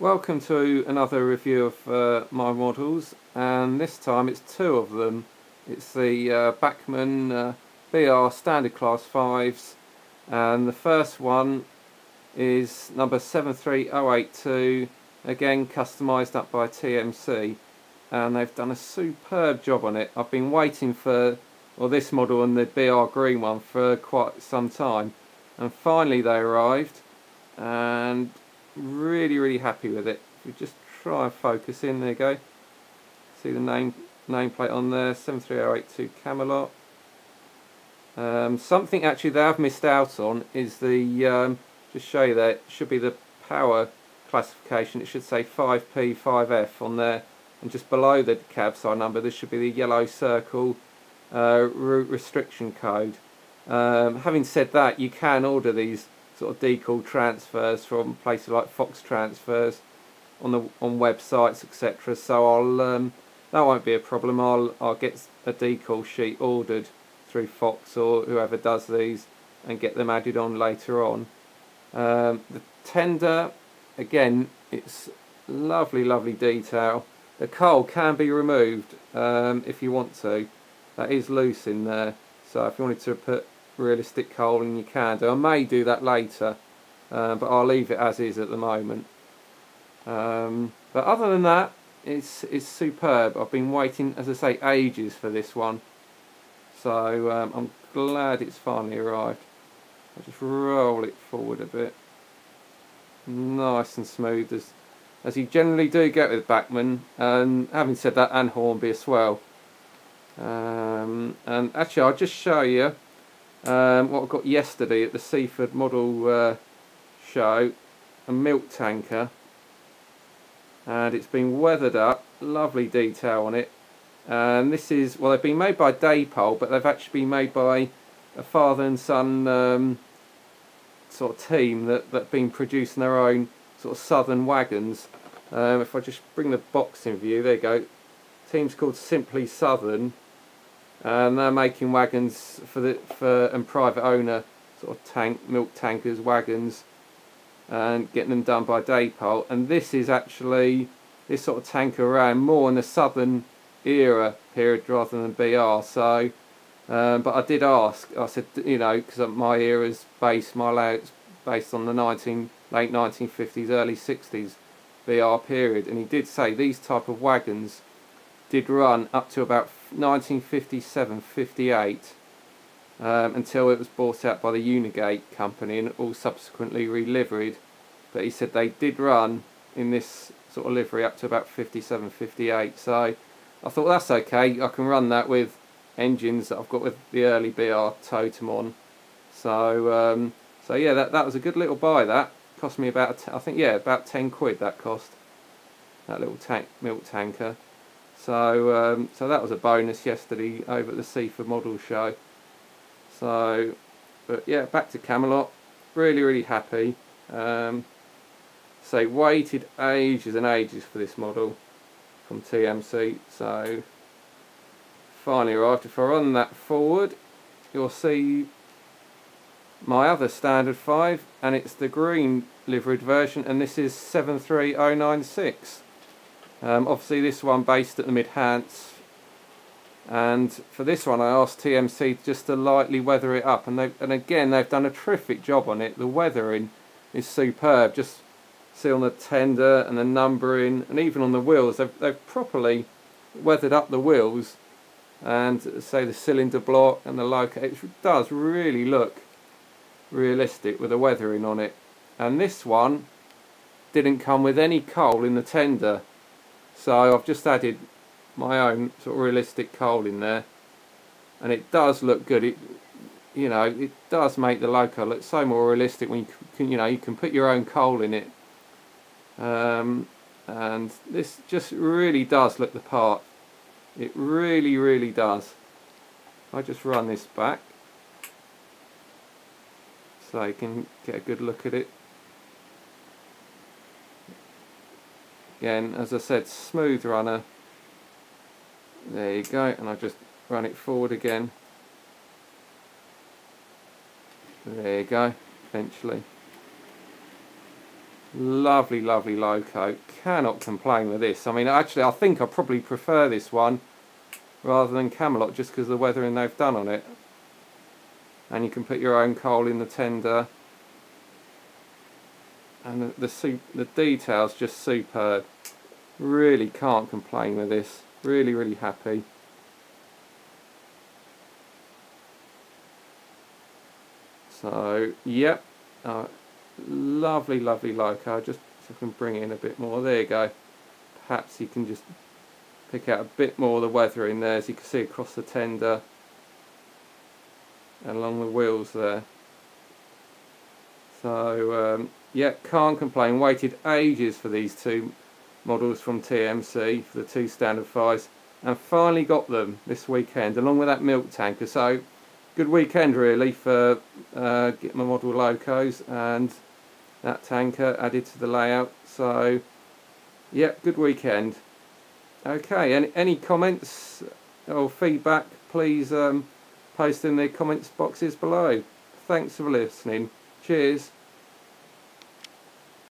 Welcome to another review of my models, and this time it's two of them. It's the Bachmann BR Standard Class 5s, and the first one is number 73082, again customised up by TMC, and they've done a superb job on it. I've been waiting for this model and the BR green one for quite some time, and finally they arrived, and really happy with it. If we just try and focus in, there you go. See the nameplate on there, 73082 Camelot. Something actually they have missed out on is the, just show you there, it should be the power classification. It should say 5P 5F on there, and just below the cab side number there should be the yellow circle route restriction code. Having said that, you can order these sort of decal transfers from places like Fox Transfers on websites, etc. So that won't be a problem. I'll get a decal sheet ordered through Fox or whoever does these and get them added on later on. The tender, again, it's lovely detail. The coal can be removed if you want to. That is loose in there, so if you wanted to put realistic coal in, you can do. I may do that later, but I'll leave it as is at the moment. But other than that, it's superb. I've been waiting, as I say, ages for this one, so I'm glad it's finally arrived. I'll just roll it forward a bit, nice and smooth as you generally do get with Bachmann, and having said that, and Hornby as well. And actually I'll just show you what I got yesterday at the Seaford model show, a milk tanker, and it's been weathered up, lovely detail on it. And this is, well, they've been made by Dapol, but they've actually been made by a father and son sort of team that've been producing their own sort of southern wagons. If I just bring the box in view, there you go. Team's called Simply Southern, and they're making wagons for private owner sort of milk tankers, wagons, and getting them done by Dapol. And this is actually, this sort of tanker ran more in the southern era period rather than BR. So, but I did ask. I said, you know, because my era's based, my layout's based on the late 1950s, early 60s BR period, and he did say these type of wagons did run up to about 1957-58 until it was bought out by the Unigate company and all subsequently reliveried. But he said they did run in this sort of livery up to about 57-58. So I thought, that's okay, I can run that with engines that I've got with the early BR Totem on. So so yeah, that was a good little buy. That cost me about, I think, yeah, about 10 quid that cost, that little milk tanker. So so that was a bonus yesterday over at the Seaford model show. So, but yeah, back to Camelot. Really happy. So waited ages and ages for this model from TMC. So finally arrived. If I run that forward, you'll see my other standard 5, and it's the green liveried version, and this is 73096. Obviously this one based at the Mid-Hants, and for this one I asked TMC just to lightly weather it up, and again they've done a terrific job on it. The weathering is superb. Just see on the tender and the numbering, and even on the wheels, they've properly weathered up the wheels, and say the cylinder block and the loco, it does really look realistic with the weathering on it. And this one didn't come with any coal in the tender, so I've just added my own sort of realistic coal in there, and it does look good. It, you know, it does make the loco look so more realistic when you can, you know, you can put your own coal in it. And this just really does look the part. It really does. I just run this back so you can get a good look at it. Again, as I said, smooth runner. There you go, and I just run it forward again. There you go, eventually. Lovely, lovely loco. Cannot complain with this. I mean, actually, I think I probably prefer this one rather than Camelot, just because of the weathering they've done on it. And you can put your own coal in the tender. And the details just superb. Really can't complain with this. Really, really happy. So, yep. Lovely, lovely loco. Just so I can bring in a bit more. There you go. Perhaps you can just pick out a bit more of the weathering there, as you can see across the tender and along the wheels there. So yeah, can't complain. Waited ages for these two models from TMC, for the two standard fives, and finally got them this weekend along with that milk tanker. So good weekend really for getting my model locos and that tanker added to the layout. So yeah, good weekend. Okay, any comments or feedback, please post in the comments boxes below. Thanks for listening. Cheers.